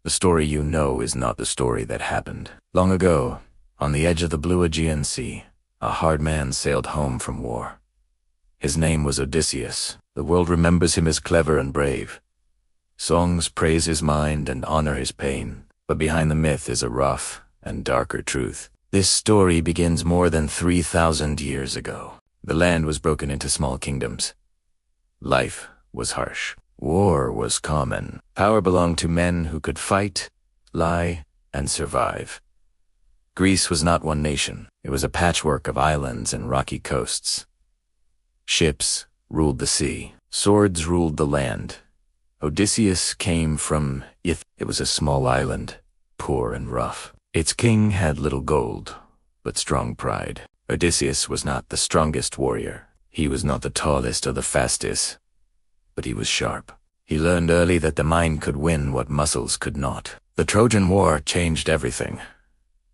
The story you know is not the story that happened. Long ago, on the edge of the blue Aegean Sea, a hard man sailed home from war. His name was Odysseus. The world remembers him as clever and brave. Songs praise his mind and honor his pain, but behind the myth is a rough and darker truth. This story begins more than 3,000 years ago. The land was broken into small kingdoms. Life was harsh. War was common. Power belonged to men who could fight, lie, and survive. Greece was not one nation. It was a patchwork of islands and rocky coasts. Ships ruled the sea. Swords ruled the land. Odysseus came from Ith. It was a small island, poor and rough. Its king had little gold, but strong pride. Odysseus was not the strongest warrior. He was not the tallest or the fastest, but he was sharp. He learned early that the mind could win what muscles could not. The Trojan War changed everything.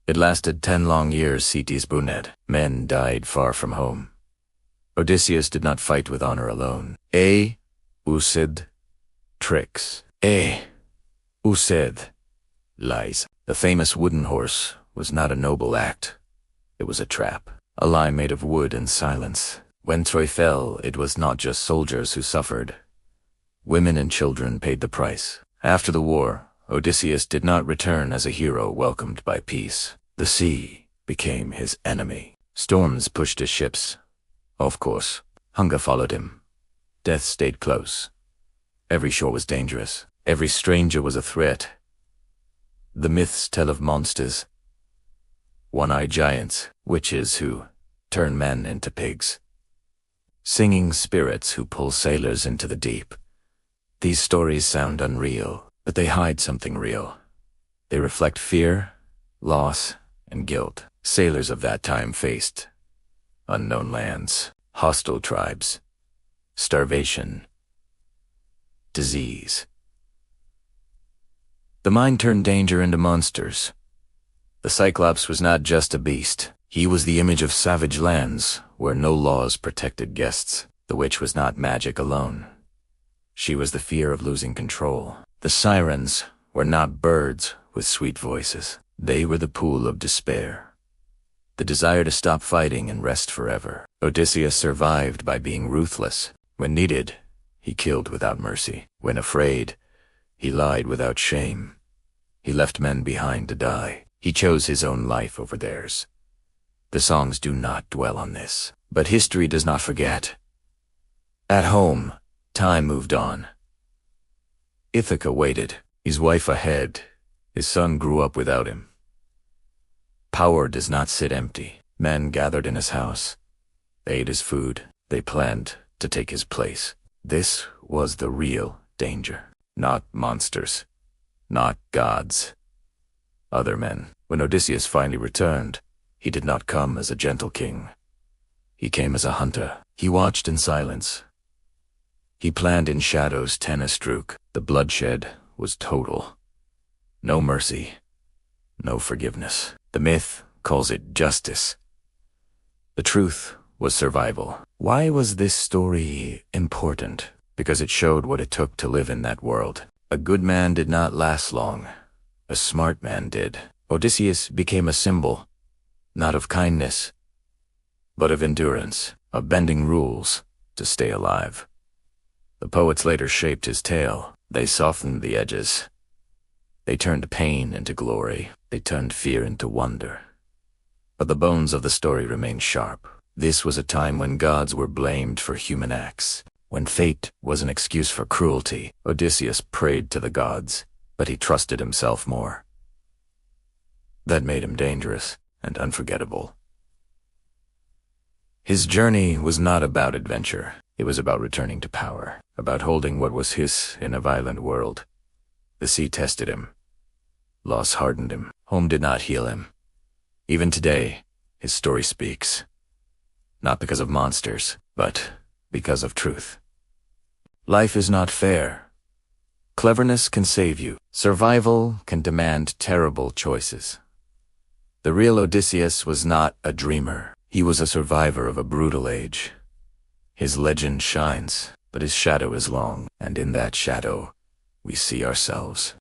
It lasted 10 long years. Cities burned. Men died far from home. Odysseus did not fight with honor alone. Usid, tricks. Usid, lies. The famous wooden horse was not a noble act. It was a trap, a lie made of wood and silence. When Troy fell, it was not just soldiers who suffered. Women and children paid the price. After the war, Odysseus did not return as a hero welcomed by peace. The sea became his enemy. Storms pushed his ships. Of course, hunger followed him. Death stayed close. Every shore was dangerous. Every stranger was a threat. The myths tell of monsters, one-eyed giants, witches who turn men into pigs, singing spirits who pull sailors into the deep. These stories sound unreal, but they hide something real. They reflect fear, loss, and guilt. Sailors of that time faced unknown lands, hostile tribes, starvation, disease. The mind turned danger into monsters. The Cyclops was not just a beast. He was the image of savage lands where no laws protected guests. The witch was not magic alone. She was the fear of losing control. The sirens were not birds with sweet voices. They were the pool of despair, the desire to stop fighting and rest forever. Odysseus survived by being ruthless. When needed, he killed without mercy. When afraid, he lied without shame. He left men behind to die. He chose his own life over theirs. The songs do not dwell on this, but history does not forget. At home, time moved on. Ithaca waited, his wife ahead. His son grew up without him. Power does not sit empty. Men gathered in his house. They ate his food. They planned to take his place. This was the real danger. Not monsters. Not gods. Other men. When Odysseus finally returned, he did not come as a gentle king. He came as a hunter. He watched in silence. He planned in shadows 10 a stroke. The bloodshed was total. No mercy. No forgiveness. The myth calls it justice. The truth was survival. Why was this story important? Because it showed what it took to live in that world. A good man did not last long. A smart man did. Odysseus became a symbol, not of kindness, but of endurance, of bending rules to stay alive. The poets later shaped his tale. They softened the edges. They turned pain into glory. They turned fear into wonder. But the bones of the story remain sharp. This was a time when gods were blamed for human acts. When fate was an excuse for cruelty, Odysseus prayed to the gods, but he trusted himself more. That made him dangerous and unforgettable. His journey was not about adventure. It was about returning to power, about holding what was his in a violent world. The sea tested him. Loss hardened him. Home did not heal him. Even today, his story speaks. Not because of monsters, but because of truth. Life is not fair. Cleverness can save you. Survival can demand terrible choices. The real Odysseus was not a dreamer. He was a survivor of a brutal age. His legend shines, but his shadow is long, and in that shadow, we see ourselves.